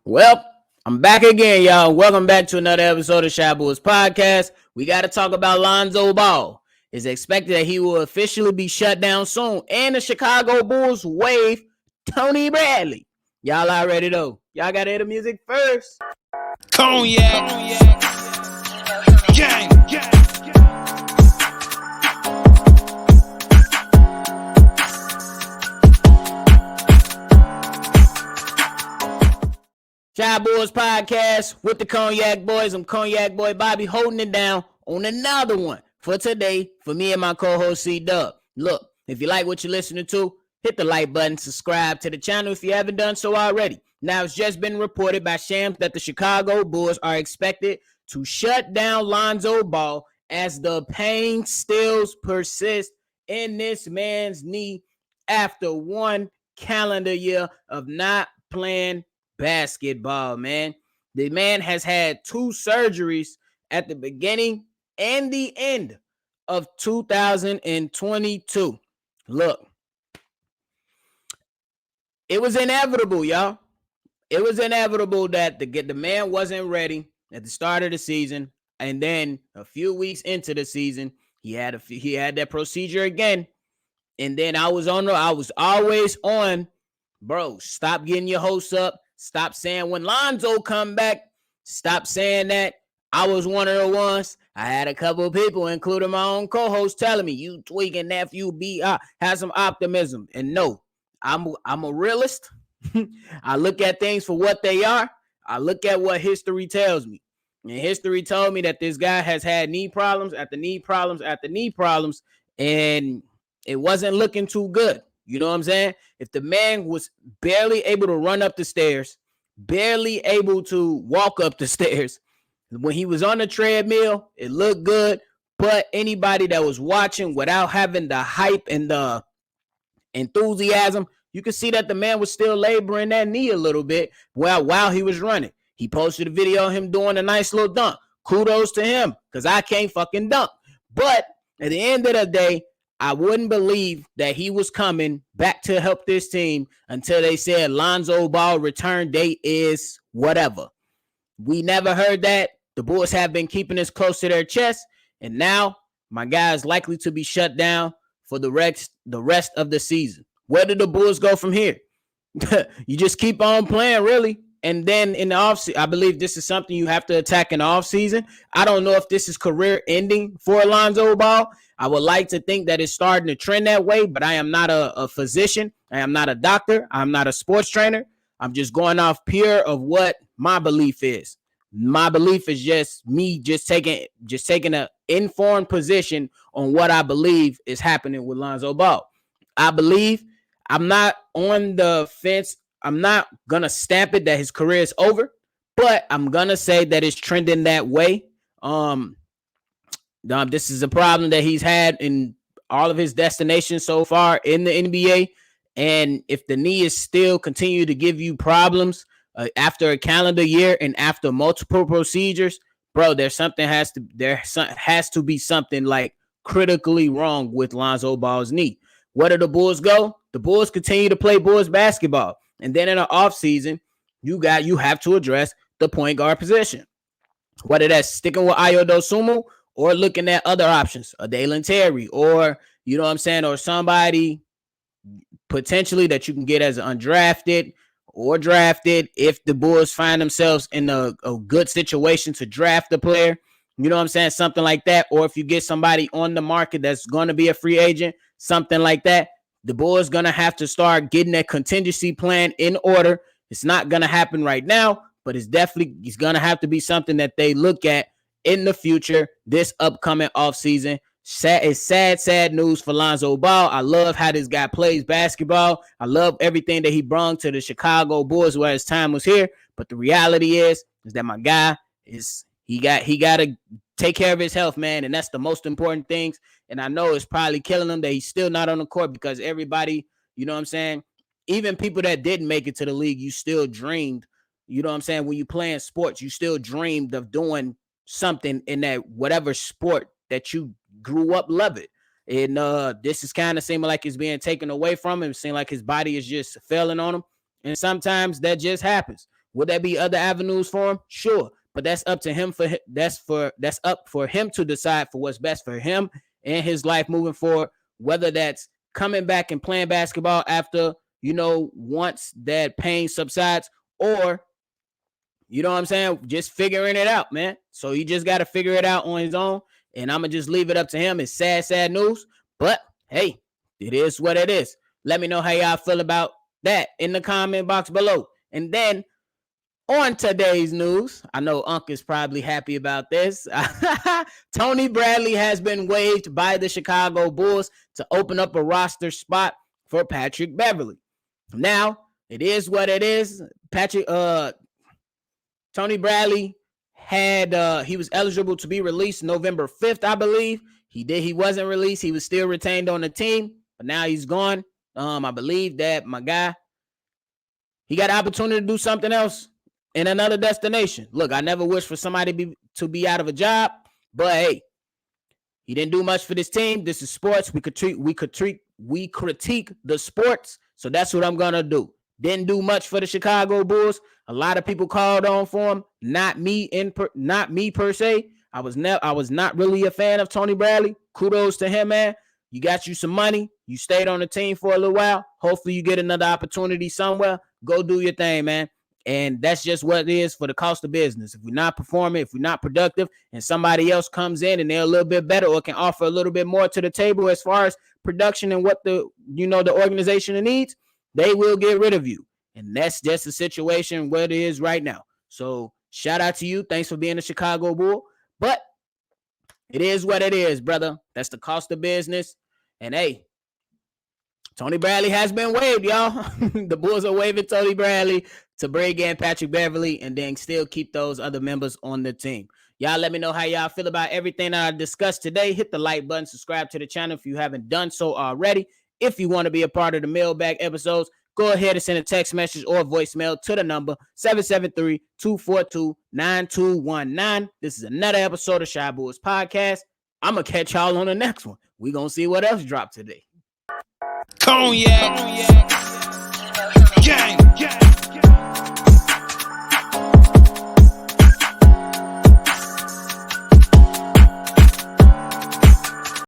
Well, I'm back again, y'all. Welcome back to another episode of Shy Bulls Podcast. We got to talk about Lonzo Ball. It's expected that he will officially be shut down soon. And the Chicago Bulls waive Tony Bradley. Y'all already know. Y'all got to hear the music first. Cognac. Gang. Shy Bulls Podcast with the Cognac Boys. I'm Cognac Boy Bobby holding it down on another one for today for me and my co-host C-Dub. Look, if you like what you're listening to, hit the like button, subscribe to the channel if you haven't done so already. Now, it's just been reported by Shams that the Chicago Bulls are expected to shut down Lonzo Ball as the pain still persists in this man's knee after one calendar year of not playing basketball, man. The man has had two surgeries at the beginning and the end of 2022. Look, it was inevitable, y'all. It was inevitable that the man wasn't ready at the start of the season, and then a few weeks into the season, he had that procedure again, and then I was always on, bro. Stop getting your hopes up. Stop saying when Lonzo come back. Stop saying that. I was one of the ones. I had a couple of people, including my own co-host, telling me, you tweaking, nephew, have some optimism. And no, I'm a realist. I look at things for what they are. I look at what history tells me. And history told me that this guy has had knee problems after knee problems after knee problems, and it wasn't looking too good. You know what I'm saying? If the man was barely able to run up the stairs, barely able to walk up the stairs, when he was on the treadmill, it looked good. But anybody that was watching without having the hype and the enthusiasm, you could see that the man was still laboring that knee a little bit while he was running. He posted a video of him doing a nice little dunk. Kudos to him, because I can't fucking dunk. But at the end of the day, I wouldn't believe that he was coming back to help this team until they said Lonzo Ball return date is whatever. We never heard that. The Bulls have been keeping this close to their chest, and now my guy is likely to be shut down for the rest of the season. Where do the Bulls go from here? You just keep on playing, really. And then in the offseason, I believe this is something you have to attack in the offseason. I don't know if this is career ending for Lonzo Ball. I would like to think that it's starting to trend that way, but I am not a physician. I am not a doctor. I'm not a sports trainer. I'm just going off pure of what my belief is. My belief is just me just taking an informed position on what I believe is happening with Lonzo Ball. I believe, I'm not on the fence. I'm not going to stamp it that his career is over, but I'm going to say that it's trending that way. This is a problem that he's had in all of his destinations so far in the NBA. And if the knee is still continue to give you problems after a calendar year and after multiple procedures, bro, there has to be something like critically wrong with Lonzo Ball's knee. Where do the Bulls go? The Bulls continue to play Bulls basketball. And then in the offseason, you have to address the point guard position. Whether that's sticking with Ayo Dosunmu or looking at other options, a Dalen Terry, or, you know what I'm saying, or somebody potentially that you can get as undrafted or drafted if the Bulls find themselves in a good situation to draft a player. You know what I'm saying? Something like that. Or if you get somebody on the market that's going to be a free agent, something like that. The Bulls going to have to start getting that contingency plan in order. It's not going to happen right now, but it's going to have to be something that they look at in the future, this upcoming offseason. It's sad news for Lonzo Ball. I love how this guy plays basketball. I love everything that he brought to the Chicago Bulls while his time was here. But the reality is that my guy he got to take care of his health, man. And that's the most important things. And I know it's probably killing him that he's still not on the court because everybody, you know what I'm saying? Even people that didn't make it to the league, you still dreamed, you know what I'm saying? When you playing sports, you still dreamed of doing something in that whatever sport that you grew up loving. And this is kind of seeming like it's being taken away from him. It seems like his body is just failing on him. And sometimes that just happens. Would there be other avenues for him? Sure, but that's up to him that's up for him to decide for what's best for him and his life moving forward. Whether that's coming back and playing basketball after, once that pain subsides, or you know what I'm saying, just figuring it out, man. So he just got to figure it out on his own, and I'm gonna just leave it up to him. It's sad news, but hey, it is what it is. Let me know how y'all feel about that in the comment box below. And then on today's news, I know Unc is probably happy about this. Tony Bradley has been waived by the Chicago Bulls to open up a roster spot for Patrick Beverley. Now, it is what it is. Tony Bradley he was eligible to be released November 5th, I believe. He wasn't released. He was still retained on the team, but now he's gone. I believe that my guy, he got an opportunity to do something else in another destination. Look, I never wish for somebody to be out of a job, but hey, he didn't do much for this team. This is sports. We critique the sports. So that's what I'm gonna do. Didn't do much for the Chicago Bulls. A lot of people called on for him. Not me per se. I was not really a fan of Tony Bradley. Kudos to him, man. You got you some money. You stayed on the team for a little while. Hopefully you get another opportunity somewhere. Go do your thing, man. And that's just what it is for the cost of business. If we're not performing, if we're not productive, and somebody else comes in and they're a little bit better or can offer a little bit more to the table as far as production and what the organization needs, they will get rid of you. And that's just the situation where it is right now. So shout out to you. Thanks for being a Chicago Bull. But it is what it is, brother. That's the cost of business. And hey, Tony Bradley has been waived, y'all. The Bulls are waiving Tony Bradley to bring in Patrick Beverley and then still keep those other members on the team. Y'all let me know how y'all feel about everything that I discussed today. Hit the like button, subscribe to the channel if you haven't done so already. If you want to be a part of the mailbag episodes, go ahead and send a text message or voicemail to the number 773-242-9219. This is another episode of Shy Bulls Podcast. I'm going to catch y'all on the next one. We're going to see what else dropped today. Cognac.